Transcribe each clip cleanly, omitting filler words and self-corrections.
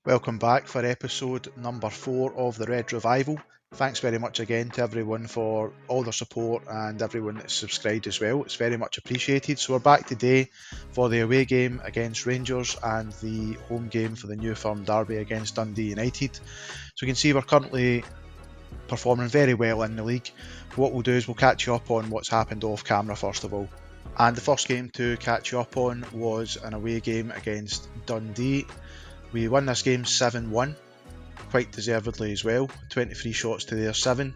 Welcome back for episode number 4 of the Red Revival. Thanks very much again to everyone for all their support and everyone that's subscribed as well. It's very much appreciated. So we're back today for the away game against Rangers and the home game for the New Firm Derby against Dundee United. So you can see we're currently performing very well in the league. What we'll do is we'll catch you up on what's happened off camera first of all. And the first game to catch you up on was an away game against Dundee. We won this game 7-1, quite deservedly as well, 23 shots to their 7,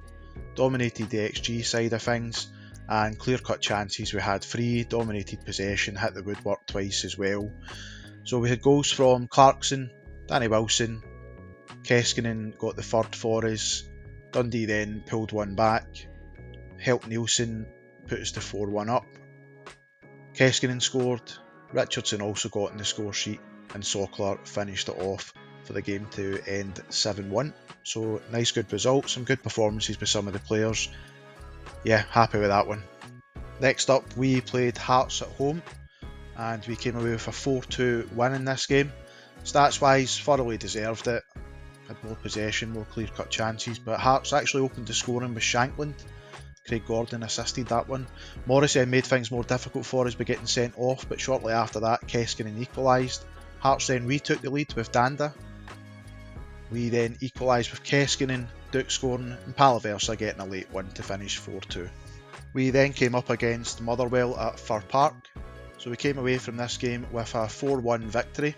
dominated the XG side of things, and clear-cut chances. We had 3, dominated possession, hit the woodwork twice as well. So we had goals from Clarkson, Danny Wilson, Keskinen got the third for us, Dundee then pulled one back, Helt Nielsen put us to 4-1 up, Keskinen scored, Richardson also got in the score sheet, and Sockler finished it off for the game to end 7-1. So nice good result, some good performances by some of the players. Yeah, happy with that one. Next up we played Hearts at home and we came away with a 4-2 win in this game. Stats wise, thoroughly deserved it. Had more possession, more clear cut chances, but Hearts actually opened the scoring with Shankland. Craig Gordon assisted that one. Morrissey made things more difficult for us by getting sent off, but shortly after that Keskinen equalised. Hearts then retook the lead with Danda. We then equalised with Keskinen, Duke scoring, and Palaversa getting a late one to finish 4-2. We then came up against Motherwell at Fir Park, so we came away from this game with a 4-1 victory.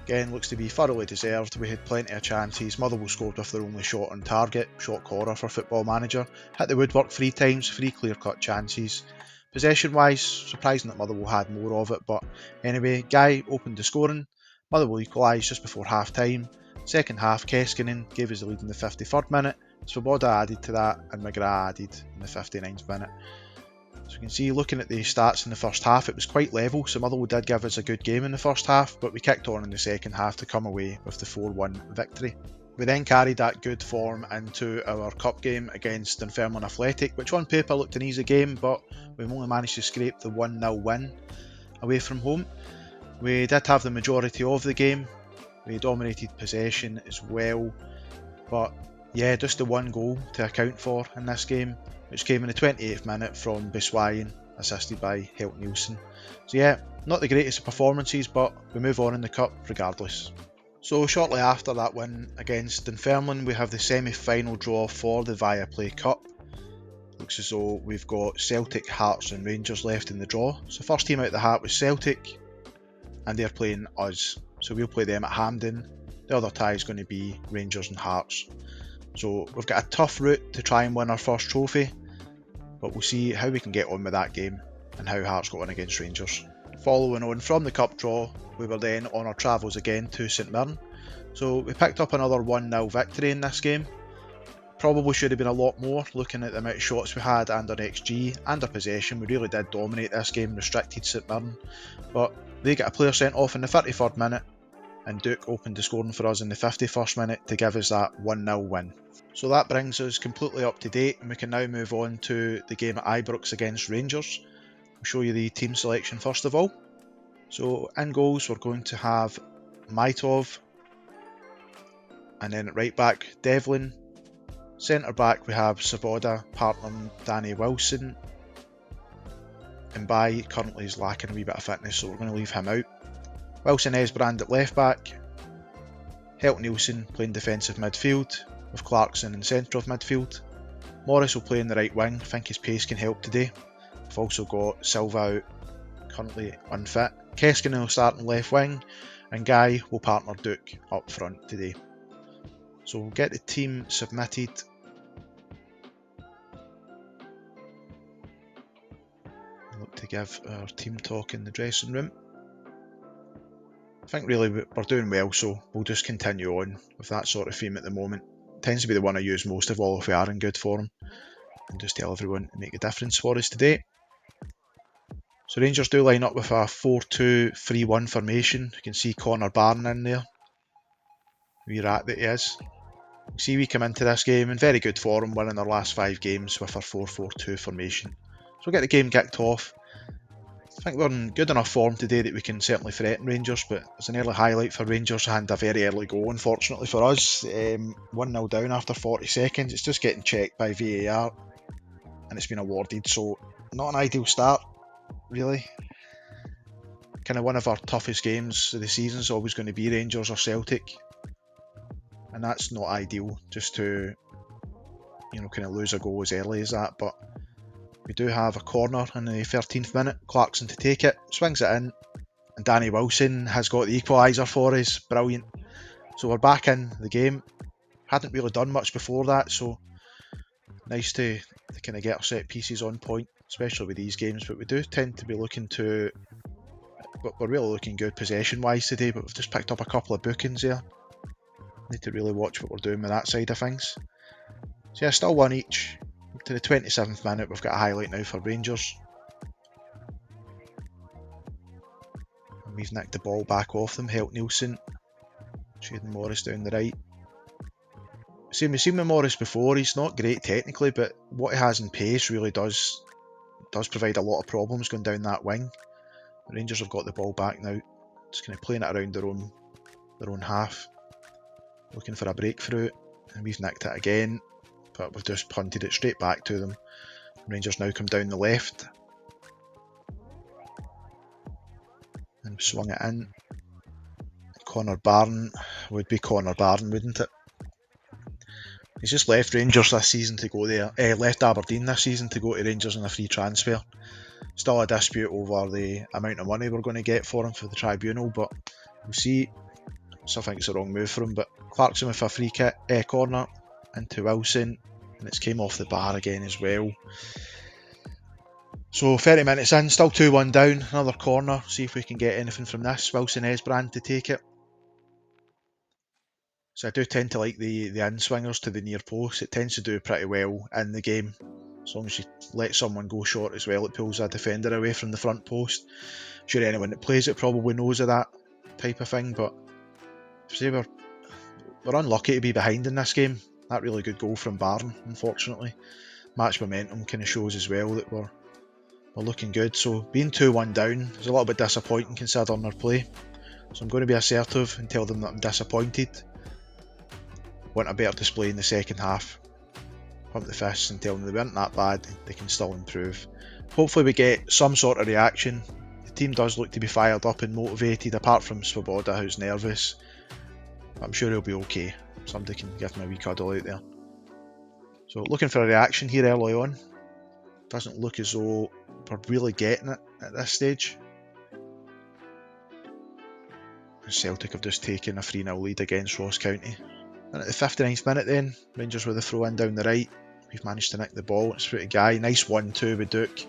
Again, looks to be thoroughly deserved. We had plenty of chances. Motherwell scored with their only shot on target, shot corner for Football Manager. Hit the woodwork 3 times, 3 clear-cut chances. Possession-wise, surprising that Motherwell had more of it, but anyway, Guy opened the scoring. Motherwell equalised just before half-time. Second half, Keskinen gave us the lead in the 53rd minute. Svoboda added to that, and McGrath added in the 59th minute. So you can see, looking at the stats in the first half, it was quite level, so Motherwell did give us a good game in the first half, but we kicked on in the second half to come away with the 4-1 victory. We then carried that good form into our cup game against Dunfermline Athletic, which on paper looked an easy game, but we've only managed to scrape the 1-0 win away from home. We did have the majority of the game, we dominated possession as well, but yeah, just the one goal to account for in this game, which came in the 28th minute from Biswayan, assisted by Helt Nielsen. So yeah, not the greatest of performances, but we move on in the cup regardless. So shortly after that win against Dunfermline, we have the semi-final draw for the Viaplay Cup. Looks as though we've got Celtic, Hearts and Rangers left in the draw. So first team out the hat was Celtic, and they're playing us. So we'll play them at Hampden. The other tie is going to be Rangers and Hearts. So we've got a tough route to try and win our first trophy, but we'll see how we can get on with that game and how Hearts got on against Rangers. Following on from the cup draw, we were then on our travels again to St Mirren. So we picked up another 1-0 victory in this game. Probably should have been a lot more, looking at the amount of shots we had and our XG and our possession. We really did dominate this game, restricted St Mirren, but they get a player sent off in the 33rd minute, and Duke opened the scoring for us in the 51st minute to give us that 1-0 win. So that brings us completely up to date, and we can now move on to the game at Ibrox against Rangers. I'll show you the team selection first of all. So in goals we're going to have Maitov, and then at right back Devlin. Centre back we have Svoboda, partner Danny Wilson. And Bai currently is lacking a wee bit of fitness, so we're going to leave him out. Wilson Esbrand at left back. Helt Nielsen playing defensive midfield, with Clarkson in the centre of midfield. Morris will play in the right wing, I think his pace can help today. We've also got Silva out, currently unfit. Keskinen will start in left wing, and Guy will partner Duke up front today. So we'll get the team submitted. Look to give our team talk in the dressing room. I think really we're doing well, so we'll just continue on with that sort of theme at the moment. It tends to be the one I use most of all if we are in good form, and just tell everyone to make a difference for us today. So Rangers do line up with a 4-2-3-1 formation. You can see Connor Barron in there. Wee rat that he is. You see we come into this game in very good form, winning our last 5 games with our 4-4-2 formation. So we'll get the game kicked off. I think we're in good enough form today that we can certainly threaten Rangers, but it's an early highlight for Rangers and a very early goal, unfortunately for us. 1-0 down after 40 seconds. It's just getting checked by VAR and it's been awarded, so not an ideal start, really. Kind of one of our toughest games of the season is always going to be Rangers or Celtic, and that's not ideal, just to, you know, kind of lose a goal as early as that. But we do have a corner in the 13th minute, Clarkson to take it, swings it in, and Danny Wilson has got the equaliser for us. Brilliant. So we're back in the game. Hadn't really done much before that, so nice to kind of get our set pieces on point, especially with these games. But we do tend to be looking to, we're really looking good possession wise today, but we've just picked up a couple of bookings there. Need to really watch what we're doing with that side of things. So yeah, still one each. To the 27th minute, we've got a highlight now for Rangers. And we've nicked the ball back off them, helped Nielsen. Shading Morris down the right. We've seen with Morris before, he's not great technically, but what he has in pace really does provide a lot of problems going down that wing. The Rangers have got the ball back now, just kind of playing it around their own half, looking for a breakthrough, and we've nicked it again, but we've just punted it straight back to them. Rangers now come down the left and swung it in. Connor Barron would be Connor Barron, wouldn't it? He's just left Rangers this season to go there. Left Aberdeen this season to go to Rangers on a free transfer. Still a dispute over the amount of money we're going to get for him for the tribunal, but we'll see. So I think it's the wrong move for him. But Clarkson with a free kick, corner into Wilson, and it's came off the bar again as well. So 30 minutes in, still 2-1 down. Another corner. See if we can get anything from this. Wilson Esbrand to take it. So I do tend to like the in-swingers to the near post. It tends to do pretty well in the game. As long as you let someone go short as well, it pulls a defender away from the front post. I'm sure anyone that plays it probably knows of that type of thing, but say we're unlucky to be behind in this game. That really good goal from Barron, unfortunately. Match momentum kind of shows as well that we're looking good. So being 2-1 down is a little bit disappointing considering our play. So I'm going to be assertive and tell them that I'm disappointed. Want a better display in the second half. Pump the fists and tell them they weren't that bad, they can still improve. Hopefully we get some sort of reaction. The team does look to be fired up and motivated, apart from Swoboda, who's nervous. I'm sure he'll be okay. Somebody can give him a wee cuddle out there. So looking for a reaction here early on. Doesn't look as though we're really getting it at this stage. Celtic have just taken a 3-0 lead against Ross County. And at the 59th minute then, Rangers with a throw in down the right. We've managed to nick the ball. It's through to Guy. Nice 1-2 with Duke.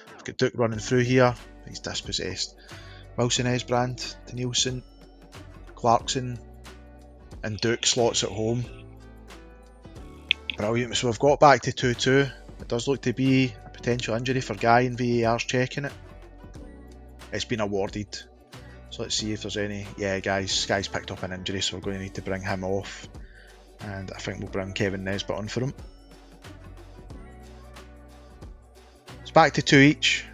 We've got Duke running through here. He's dispossessed. Wilson Esbrand to Nielsen. Clarkson. And Duke slots at home. Brilliant. So we've got back to 2-2. It does look to be a potential injury for Guy, and VAR's checking it. It's been awarded. So let's see if there's any. Yeah, Guy's picked up an injury, so we're going to need to bring him off. And I think we'll bring Kevin Nesbitt on for him. It's back to 2 each.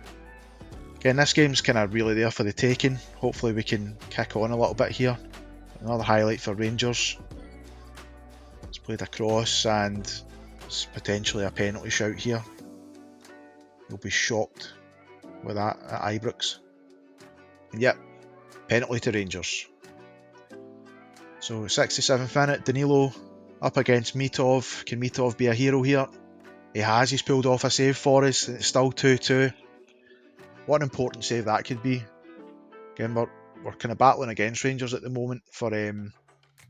Again, this game's kind of really there for the taking. Hopefully we can kick on a little bit here. Another highlight for Rangers. It's played across and it's potentially a penalty shout here. You'll be shocked with that at Ibrox. And yep, penalty to Rangers. So 67th minute, Danilo up against Mitov. Can Mitov be a hero here? He has. He's pulled off a save for us. It's still 2-2. What an important save that could be. Again, we're kind of battling against Rangers at the moment for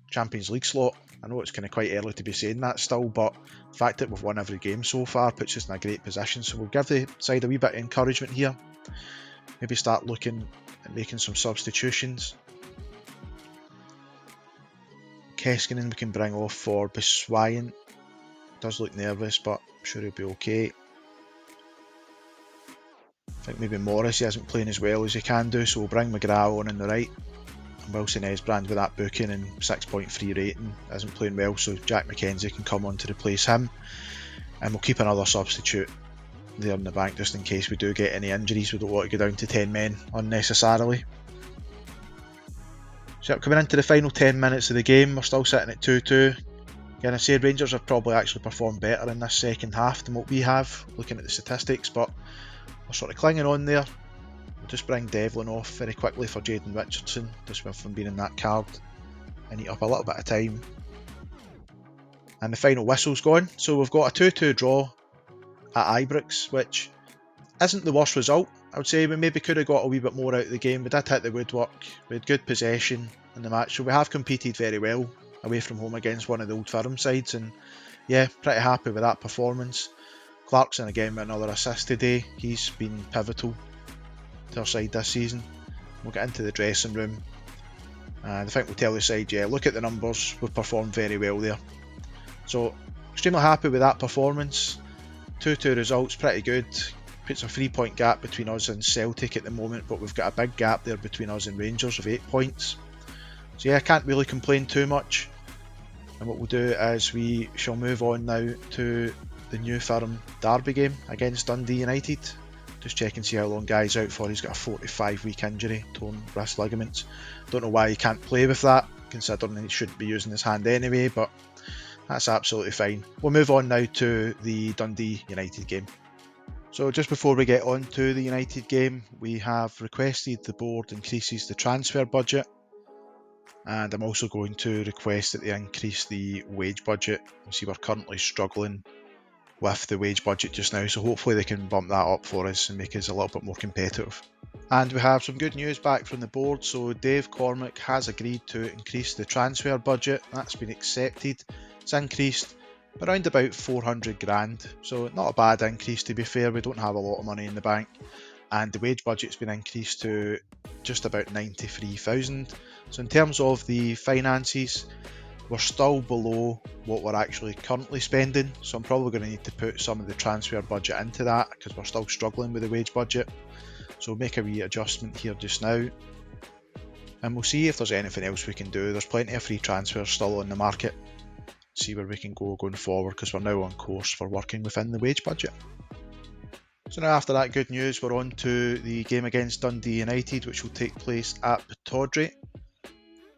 Champions League slot. I know it's kind of quite early to be saying that still, but the fact that we've won every game so far puts us in a great position. So we'll give the side a wee bit of encouragement here. Maybe start looking at making some substitutions. Keskinen we can bring off for Biswayan. Does look nervous, but I'm sure he'll be okay. I think maybe Morris he isn't playing as well as he can do, so we'll bring McGrath on the right. And Wilson Esbrand with that booking and 6.3 rating isn't playing well, so Jack McKenzie can come on to replace him. And we'll keep another substitute there in the bank just in case we do get any injuries. We don't want to go down to 10 men unnecessarily. So coming into the final 10 minutes of the game, we're still sitting at 2-2. Again, I say Rangers have probably actually performed better in this second half than what we have, looking at the statistics, but we're sort of clinging on there. We'll just bring Devlin off very quickly for Jaden Richardson, just from being in that card, and eat up a little bit of time. And the final whistle's gone, so we've got a 2-2 draw at Ibrox, which isn't the worst result. I would say we maybe could have got a wee bit more out of the game. We did hit the woodwork, we had good possession in the match, so we have competed very well away from home against one of the Old Firm sides, and yeah, pretty happy with that performance. Clarkson again with another assist today. He's been pivotal to our side this season. We'll get into the dressing room, and I think we'll tell the side, yeah, look at the numbers, we've performed very well there. So extremely happy with that performance. 2-2 results, pretty good. Puts a 3-point gap between us and Celtic at the moment, but we've got a big gap there between us and Rangers of 8 points. So yeah, I can't really complain too much. And what we'll do is we shall move on now to the New Firm derby game against Dundee United. Just check and see how long Guy's out for. He's got a 45-week injury, torn wrist ligaments. Don't know why he can't play with that, considering he shouldn't be using his hand anyway, but that's absolutely fine. We'll move on now to the Dundee United game. So just before we get on to the United game, we have requested the board increases the transfer budget, and I'm also going to request that they increase the wage budget. You see, we're currently struggling with the wage budget just now, so hopefully they can bump that up for us and make us a little bit more competitive. And we have some good news back from the board. So Dave Cormack has agreed to increase the transfer budget. That's been accepted. It's increased around about 400 grand, so not a bad increase to be fair. We don't have a lot of money in the bank, and the wage budget's been increased to just about 93,000. So in terms of the finances, we're still below what we're actually currently spending, so I'm probably going to need to put some of the transfer budget into that because we're still struggling with the wage budget. So we'll make a wee adjustment here just now, and we'll see if there's anything else we can do. There's plenty of free transfers still on the market. See where we can go going forward, because we're now on course for working within the wage budget. So now after that good news, we're on to the game against Dundee United, which will take place at Pittodrie,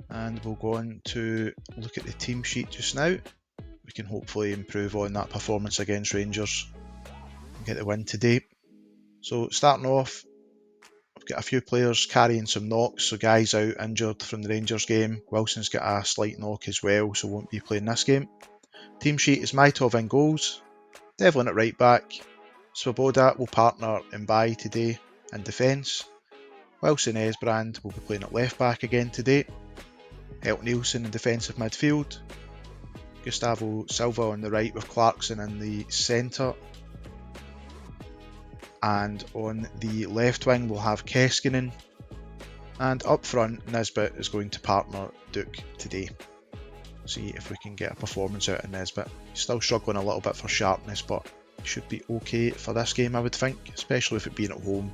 and we'll go on to look at the team sheet just now. We can hopefully improve on that performance against Rangers and get the win today. So starting off, I've got a few players carrying some knocks, so Guy's out injured from the Rangers game. Wilson's got a slight knock as well, so won't be playing this game. Team sheet is Maitov in goals, Devlin at right back, Swoboda will partner Mbai today in defence, Wilson Esbrand will be playing at left back again today, Helt Nielsen in defensive midfield, Gustavo Silva on the right with Clarkson in the centre, and on the left wing we'll have Keskinen, and up front Nisbet is going to partner Duke today. See if we can get a performance out of Nisbet. He's still struggling a little bit for sharpness, but he should be okay for this game, I would think, especially with it being at home.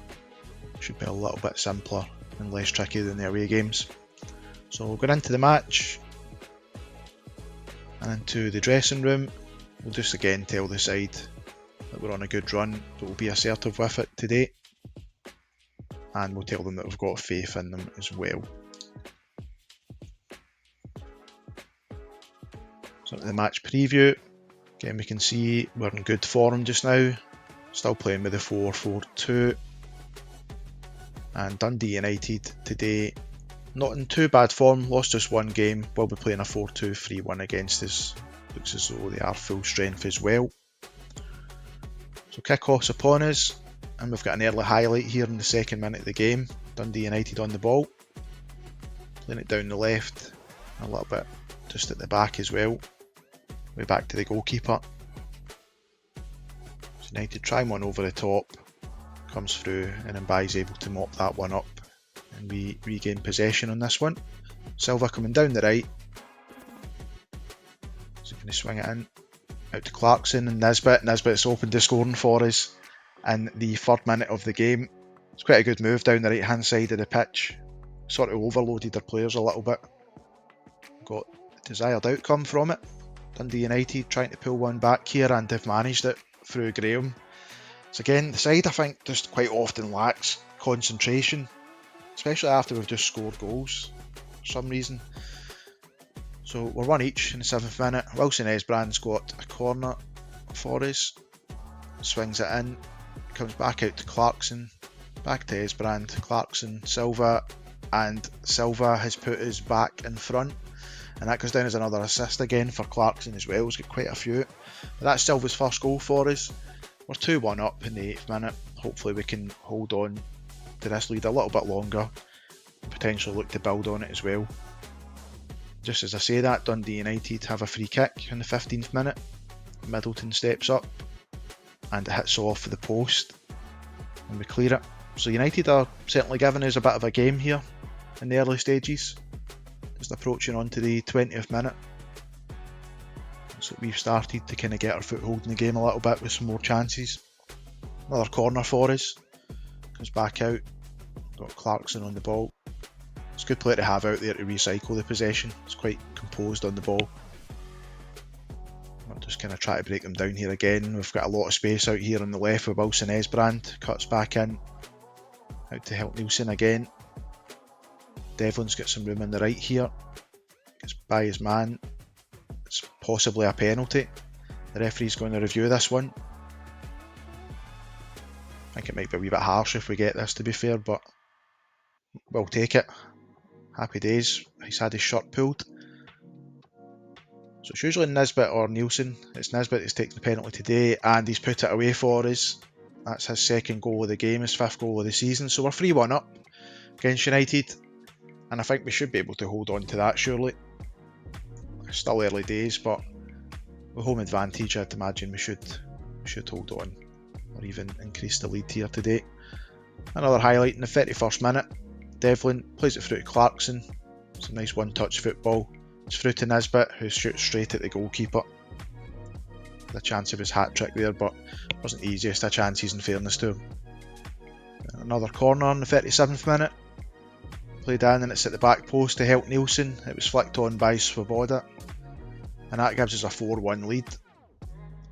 Should be a little bit simpler and less tricky than the away games. So we'll go into the match and into the dressing room. We'll just again tell the side that we're on a good run, but we'll be assertive with it today, and we'll tell them that we've got faith in them as well. So the match preview, again we can see we're in good form just now, still playing with the 4-4-2, and Dundee United today not in too bad form, lost just one game, will be playing a 4-2-3-1 against us. Looks as though they are full strength as well. So kick-off's upon us, and we've got an early highlight here in the second minute of the game. Dundee United on the ball, playing it down the left, a little bit just at the back as well, way back to the goalkeeper. So United try one over the top, comes through, and Mbai's able to mop that one up, and we regain possession on this one. Silva coming down the right, so going to swing it in. Out to Clarkson and Nisbet. Nisbet's opened the scoring for us in the 3rd minute of the game. It's quite a good move down the right hand side of the pitch. Sort of overloaded their players a little bit. Got the desired outcome from it. Dundee United trying to pull one back here, and they've managed it through Graham. So again, the side I think just quite often lacks concentration, especially after we've just scored goals for some reason. So we're one each in the 7th minute. Wilson Esbrand's got a corner for us, swings it in, comes back out to Clarkson, back to Esbrand, Clarkson, Silva, and Silva has put us back in front, and that goes down as another assist again for Clarkson as well. He's got quite a few, but that's Silva's first goal for us. We're 2-1 up in the 8th minute. Hopefully we can hold on to this lead a little bit longer, potentially look to build on it as well. Just as I say that, Dundee United have a free kick in the 15th minute. Middleton steps up and it hits off the post and we clear it. So United are certainly giving us a bit of a game here in the early stages, just approaching on to the 20th minute. So we've started to kind of get our foothold in the game a little bit with some more chances. Another corner for us, comes back out, got Clarkson on the ball. It's a good player to have out there to recycle the possession. It's quite composed on the ball. I'll just kind of try to break them down here again. We've got a lot of space out here on the left with Wilson Esbrand. Cuts back in. Out to help Nielsen again. Devlin's got some room on the right here. Gets by his man. It's possibly a penalty. The referee's going to review this one. I think it might be a wee bit harsh if we get this, to be fair, but we'll take it. Happy days. He's had his shirt pulled. So it's usually Nisbet or Nielsen. It's Nisbet that's taken the penalty today, and he's put it away for us. That's his 2nd goal of the game, his 5th goal of the season. So we're 3-1 up against United, and I think we should be able to hold on to that, surely. It's still early days, but with home advantage, I'd imagine we should hold on, or even increase the lead here today. Another highlight in the 31st minute. Devlin plays it through to Clarkson. It's a nice one-touch football. It's through to Nisbet, who shoots straight at the goalkeeper. The chance of his hat-trick there, but it wasn't the easiest of chances in fairness to him. Another corner in the 37th minute. Played in and it's at the back post to help Nielsen. It was flicked on by Swoboda. And that gives us a 4-1 lead.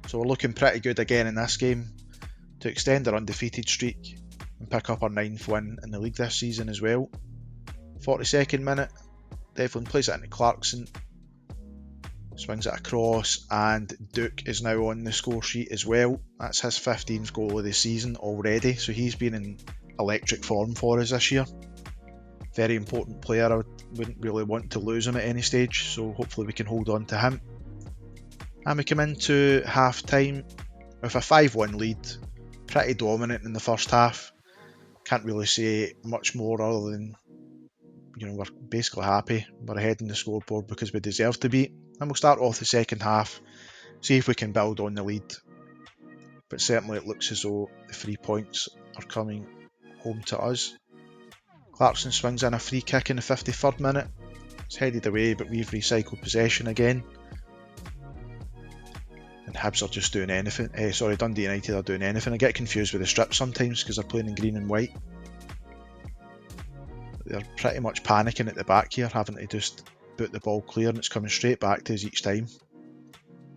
So we're looking pretty good again in this game to extend our undefeated streak and pick up our 9th win in the league this season as well. 42nd minute, Devlin plays it into Clarkson, swings it across, and Duke is now on the score sheet as well. That's his 15th goal of the season already, so he's been in electric form for us this year. Very important player. I wouldn't really want to lose him at any stage, so hopefully we can hold on to him. And we come into half time with a 5-1 lead, pretty dominant in the first half. Can't really say much more other than, we're basically happy. We're ahead in the scoreboard because we deserve to be. And we'll start off the second half, see if we can build on the lead. But certainly it looks as though the 3 points are coming home to us. Clarkson swings in a free kick in the 53rd minute. It's headed away, but we've recycled possession again. And Hibs are just doing anything. Dundee United are doing anything. I get confused with the strips sometimes because they're playing in green and white. They're pretty much panicking at the back here, having to just put the ball clear, and it's coming straight back to us each time.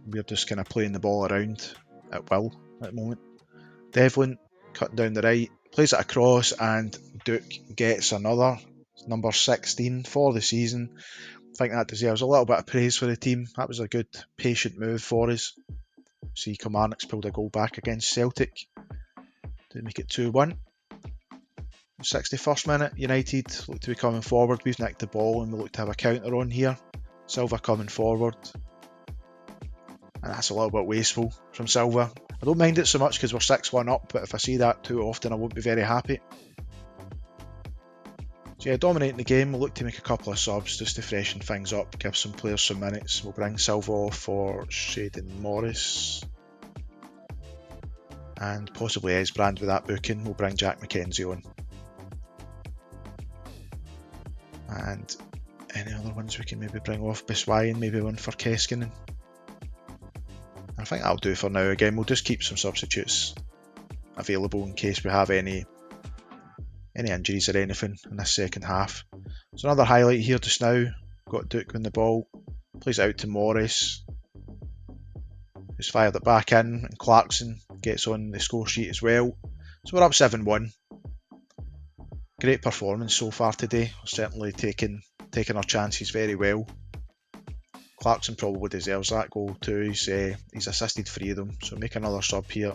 We're just kind of playing the ball around at will at the moment. Devlin cutting down the right, plays it across, and Duke gets another, number 16 for the season. I think that deserves a little bit of praise for the team. That was a good, patient move for us. See, Kilmarnock's pulled a goal back against Celtic to make it 2-1. 61st minute, United look to be coming forward. We've nicked the ball and we look to have a counter on here. Silva coming forward. And that's a little bit wasteful from Silva. I don't mind it so much because we're 6-1 up, but if I see that too often I won't be very happy. So yeah, dominating the game. We'll look to make a couple of subs just to freshen things up, give some players some minutes. We'll bring Silva off for Shaden Morris. And possibly Esbrand with that booking. We'll bring Jack McKenzie on. And any other ones we can maybe bring off. Biswayan, maybe one for Keskinen. I think that'll do for now. Again, we'll just keep some substitutes available in case we have any injuries or anything in this second half. So another highlight here just now. Got Duke on the ball. Plays it out to Morris, who's fired it back in, and Clarkson gets on the score sheet as well. So we're up 7-1. Great performance so far today. We're certainly taking our chances very well. Clarkson probably deserves that goal too. He's assisted 3 of them, so make another sub here.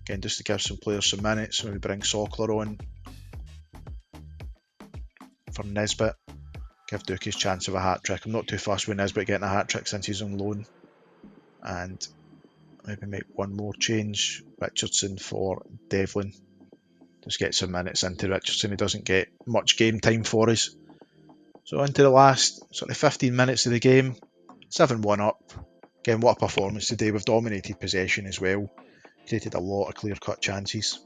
Again, just to give some players some minutes. Maybe bring Sockler on for Nisbet. Give Duke his chance of a hat-trick. I'm not too fussed with Nisbet getting a hat-trick since he's on loan. And maybe make one more change. Richardson for Devlin. Just get some minutes into Richardson. He doesn't get much game time for us. So into the last sort of 15 minutes of the game. 7-1 up. Again, what a performance today. We've dominated possession as well. Created a lot of clear-cut chances.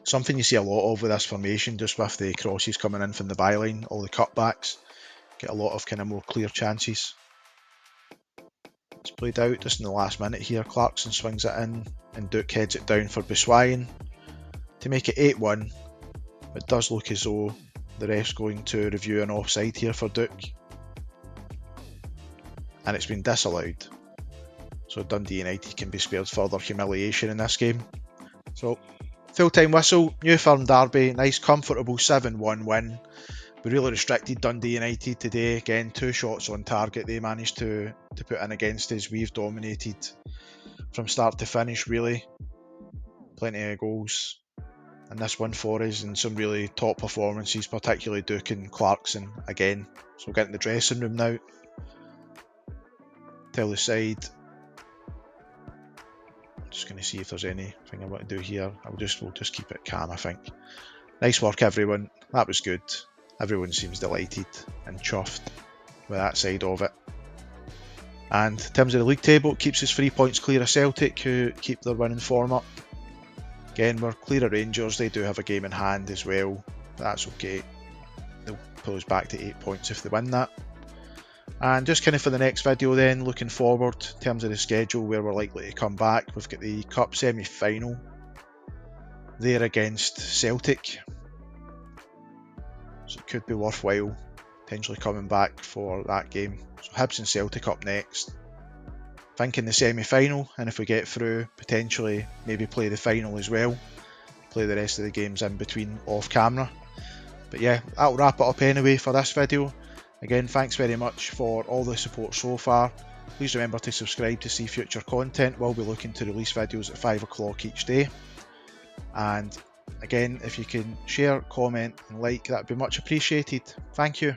Something you see a lot of with this formation, just with the crosses coming in from the byline, all the cutbacks. Get a lot of kind of more clear chances. It's played out just in the last minute here. Clarkson swings it in and Duke heads it down for Biswayan to make it 8-1. It does look as though the ref's going to review an offside here for Duke. And it's been disallowed. So Dundee United can be spared further humiliation in this game. So full-time whistle, New Firm derby, nice comfortable 7-1 win. We really restricted Dundee United today. Again, 2 shots on target they managed to put in against us. We've dominated from start to finish really. Plenty of goals in this one for us and some really top performances, particularly Duke and Clarkson again. So we'll get in the dressing room now. Tell the side. Just going to see if there's anything I want to do here. We'll just keep it calm, I think. Nice work, everyone. That was good. Everyone seems delighted and chuffed with that side of it. And in terms of the league table, it keeps us 3 points clear of Celtic, who keep their winning form up. Again, we're clear of Rangers. They do have a game in hand as well. But that's okay. They'll pull us back to 8 points if they win that. And just kind of for the next video then, looking forward in terms of the schedule where we're likely to come back. We've got the Cup semi-final there against Celtic. So it could be worthwhile potentially coming back for that game. So Hibs and Celtic up next. Thinking the semi-final, and if we get through, potentially maybe play the final as well. Play the rest of the games in between off camera. But yeah, that'll wrap it up anyway for this video. Again, thanks very much for all the support so far. Please remember to subscribe to see future content. We'll be looking to release videos at 5 o'clock each day. And again, if you can share, comment and like, that would be much appreciated. Thank you.